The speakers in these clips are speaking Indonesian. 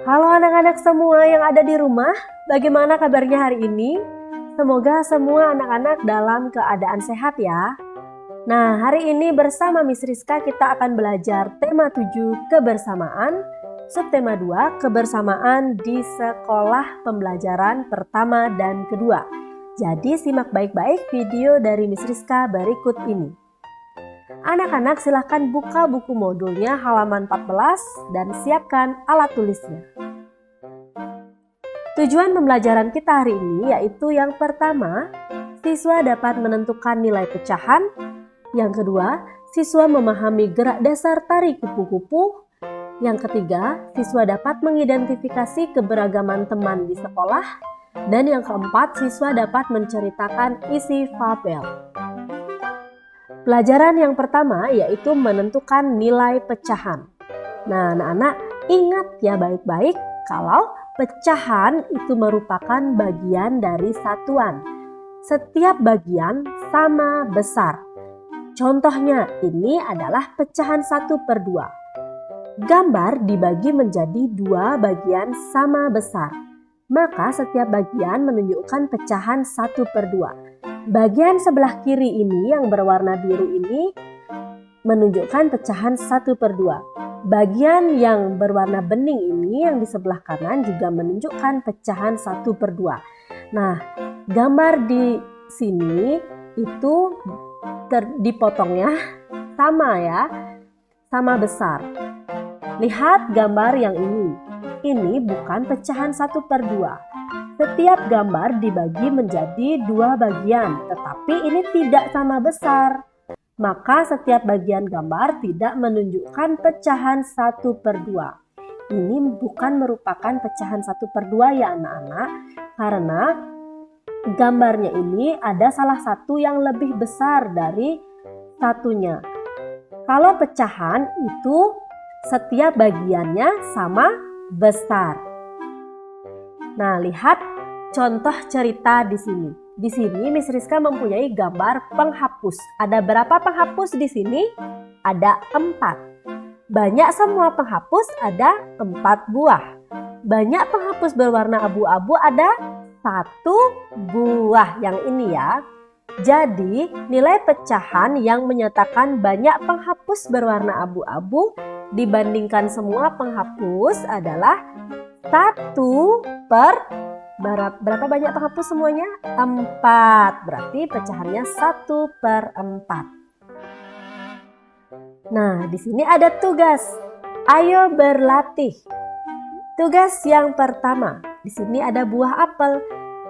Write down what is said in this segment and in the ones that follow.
Halo anak-anak semua yang ada di rumah, bagaimana kabarnya hari ini? Semoga semua anak-anak dalam keadaan sehat ya. Nah, hari ini bersama Miss Rizka kita akan belajar tema 7 kebersamaan, subtema 2 kebersamaan di sekolah pembelajaran pertama dan kedua. Jadi simak baik-baik video dari Miss Rizka berikut ini. Anak-anak silahkan buka buku modulnya halaman 14 dan siapkan alat tulisnya. Tujuan pembelajaran kita hari ini yaitu yang pertama, siswa dapat menentukan nilai pecahan. Yang kedua, siswa memahami gerak dasar tari kupu-kupu. Yang ketiga, siswa dapat mengidentifikasi keberagaman teman di sekolah. Dan yang keempat, siswa dapat menceritakan isi fabel. Pelajaran yang pertama yaitu menentukan nilai pecahan. Nah, anak-anak ingat ya baik-baik kalau pecahan itu merupakan bagian dari satuan. Setiap bagian sama besar. Contohnya ini adalah pecahan 1/2. Gambar dibagi menjadi 2 bagian sama besar. Maka setiap bagian menunjukkan pecahan 1/2. Bagian sebelah kiri ini yang berwarna biru ini menunjukkan pecahan 1/2. Bagian yang berwarna bening ini yang di sebelah kanan juga menunjukkan pecahan 1/2. Nah, gambar di sini itu dipotongnya sama ya, sama besar. Lihat gambar yang ini. Ini bukan pecahan 1/2. Setiap gambar dibagi menjadi 2 bagian, tetapi ini tidak sama besar. Maka setiap bagian gambar tidak menunjukkan pecahan 1/2. Ini bukan merupakan pecahan 1/2 ya anak-anak, karena gambarnya ini ada salah satu yang lebih besar dari satunya. Kalau pecahan itu setiap bagiannya sama besar. Nah, lihat contoh cerita di sini. Di sini Miss Rizka mempunyai gambar penghapus. Ada berapa penghapus di sini? Ada 4. Banyak semua penghapus ada 4 buah. Banyak penghapus berwarna abu-abu ada 1 buah yang ini ya. Jadi nilai pecahan yang menyatakan banyak penghapus berwarna abu-abu dibandingkan semua penghapus adalah 1 per berapa banyak penghapus semuanya? 4. Berarti pecahannya 1/4. Nah, di sini ada tugas. Ayo berlatih. Tugas yang pertama. Di sini ada buah apel.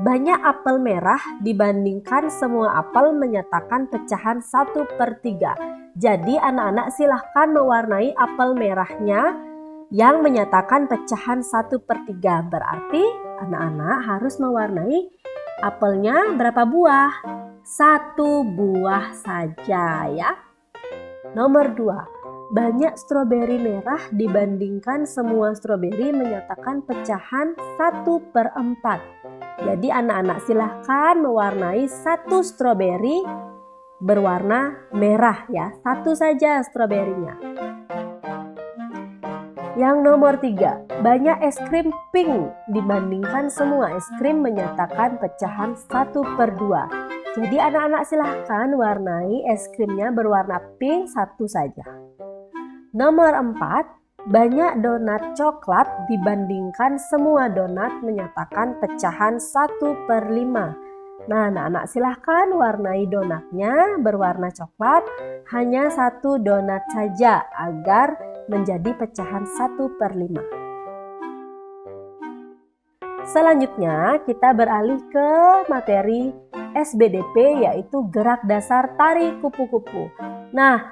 Banyak apel merah dibandingkan semua apel menyatakan pecahan 1/3. Jadi anak-anak silahkan mewarnai apel merahnya yang menyatakan pecahan 1/3. Berarti anak-anak harus mewarnai apelnya berapa buah? 1 buah saja ya. Nomor 2. Banyak stroberi merah dibandingkan semua stroberi menyatakan pecahan 1/4. Jadi anak-anak silahkan mewarnai 1 stroberi berwarna merah ya. 1 saja stroberinya. Yang nomor 3, banyak es krim pink dibandingkan semua es krim menyatakan pecahan 1/2. Jadi anak-anak silahkan warnai es krimnya berwarna pink 1 saja. Nomor 4, banyak donat coklat dibandingkan semua donat menyatakan pecahan 1/5. Nah, anak-anak silahkan warnai donatnya berwarna coklat hanya 1 donat saja agar menjadi pecahan 1/5. Selanjutnya kita beralih ke materi SBDP yaitu gerak dasar tari kupu-kupu. Nah,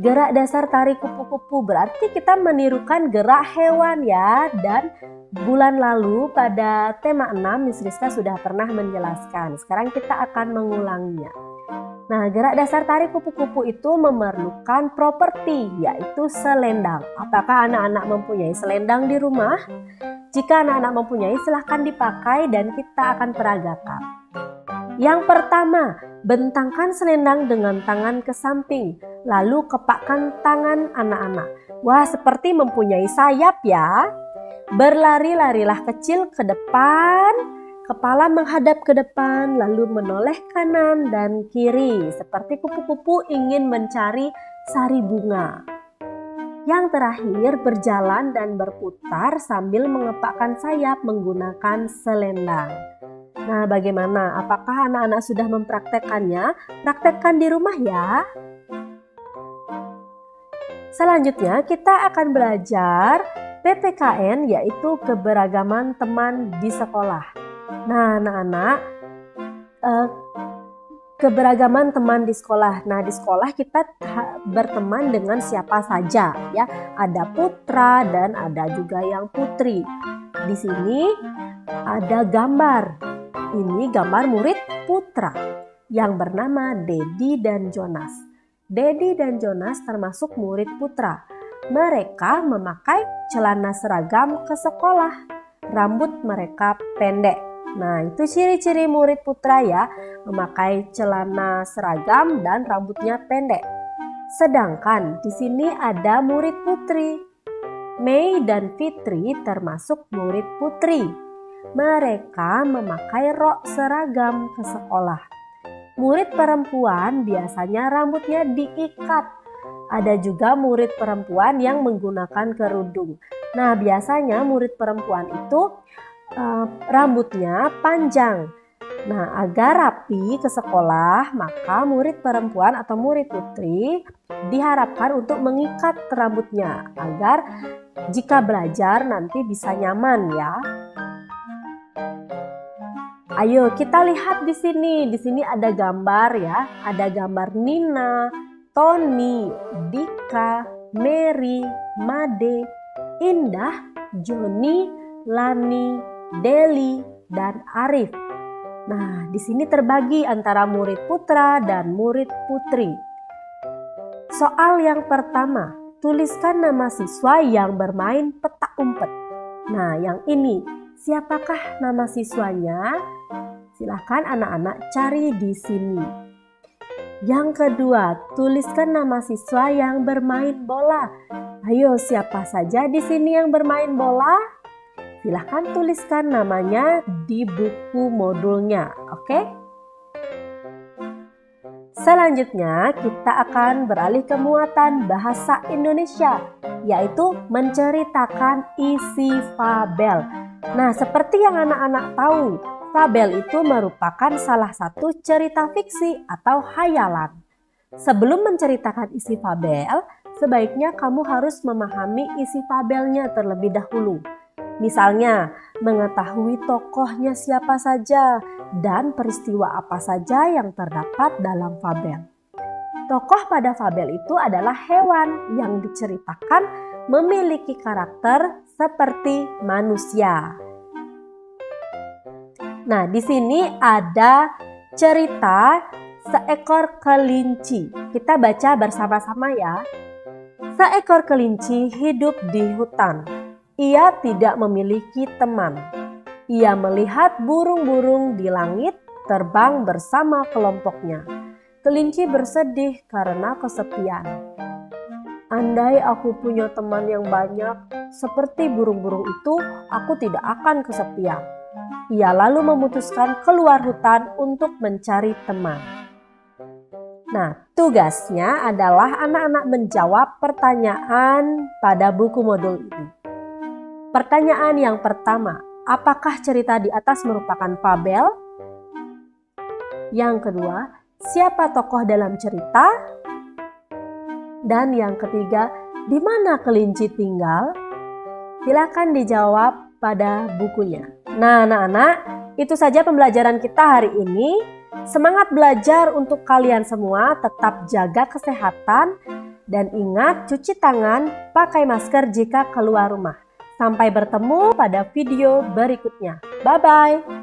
gerak dasar tari kupu-kupu berarti kita menirukan gerak hewan ya. Dan bulan lalu pada tema 6 Miss Rizka sudah pernah menjelaskan. Sekarang kita akan mengulanginya. Nah, gerak dasar tari kupu-kupu itu memerlukan properti yaitu selendang. Apakah anak-anak mempunyai selendang di rumah? Jika anak-anak mempunyai silahkan dipakai dan kita akan peragakan. Yang pertama, bentangkan selendang dengan tangan ke samping, lalu kepakkan tangan anak-anak. Wah, seperti mempunyai sayap ya. Berlari-larilah kecil ke depan, kepala menghadap ke depan, lalu menoleh kanan dan kiri, seperti kupu-kupu ingin mencari sari bunga. Yang terakhir, berjalan dan berputar sambil mengepakkan sayap menggunakan selendang. Nah, bagaimana? Apakah anak-anak sudah mempraktekkannya? Praktekkan di rumah ya. Selanjutnya kita akan belajar PPKN, yaitu keberagaman teman di sekolah. Nah, anak-anak, keberagaman teman di sekolah. Nah, di sekolah kita berteman dengan siapa saja ya. Ada putra dan ada juga yang putri. Di sini ada gambar. Ini gambar murid putra yang bernama Dedi dan Jonas. Dedi dan Jonas termasuk murid putra. Mereka memakai celana seragam ke sekolah. Rambut mereka pendek. Nah, itu ciri-ciri murid putra ya, memakai celana seragam dan rambutnya pendek. Sedangkan di sini ada murid putri. Mei dan Fitri termasuk murid putri. Mereka memakai rok seragam ke sekolah. Murid perempuan biasanya rambutnya diikat. Ada juga murid perempuan yang menggunakan kerudung. Nah, biasanya murid perempuan itu rambutnya panjang. Nah, agar rapi ke sekolah, maka murid perempuan atau murid putri diharapkan untuk mengikat rambutnya agar jika belajar nanti bisa nyaman ya. Ayo kita lihat di sini. Di sini ada gambar ya. Ada gambar Nina, Tony, Dika, Mary, Made, Indah, Joni, Lani, Deli, dan Arif. Nah, di sini terbagi antara murid putra dan murid putri. Soal yang pertama, tuliskan nama siswa yang bermain petak umpet. Nah, yang ini, siapakah nama siswanya? Silahkan anak-anak cari di sini. Yang kedua, tuliskan nama siswa yang bermain bola. Ayo, siapa saja di sini yang bermain bola? Silahkan tuliskan namanya di buku modulnya, oke? Selanjutnya, kita akan beralih ke muatan bahasa Indonesia, yaitu menceritakan isi fabel. Nah, seperti yang anak-anak tahu, fabel itu merupakan salah satu cerita fiksi atau hayalan. Sebelum menceritakan isi fabel, sebaiknya kamu harus memahami isi fabelnya terlebih dahulu. Misalnya, mengetahui tokohnya siapa saja dan peristiwa apa saja yang terdapat dalam fabel. Tokoh pada fabel itu adalah hewan yang diceritakan memiliki karakter seperti manusia. Nah, di sini ada cerita seekor kelinci. Kita baca bersama-sama ya. Seekor kelinci hidup di hutan. Ia tidak memiliki teman. Ia melihat burung-burung di langit terbang bersama kelompoknya. Kelinci bersedih karena kesepian. Andai aku punya teman yang banyak, seperti burung-burung itu, aku tidak akan kesepian. Ia lalu memutuskan keluar hutan untuk mencari teman. Nah, tugasnya adalah anak-anak menjawab pertanyaan pada buku modul ini. Pertanyaan yang pertama, apakah cerita di atas merupakan fabel? Yang kedua, siapa tokoh dalam cerita? Dan yang ketiga, di mana kelinci tinggal? Silakan dijawab pada bukunya. Nah, anak-anak, itu saja pembelajaran kita hari ini. Semangat belajar untuk kalian semua, tetap jaga kesehatan dan ingat cuci tangan, pakai masker jika keluar rumah. Sampai bertemu pada video berikutnya. Bye-bye.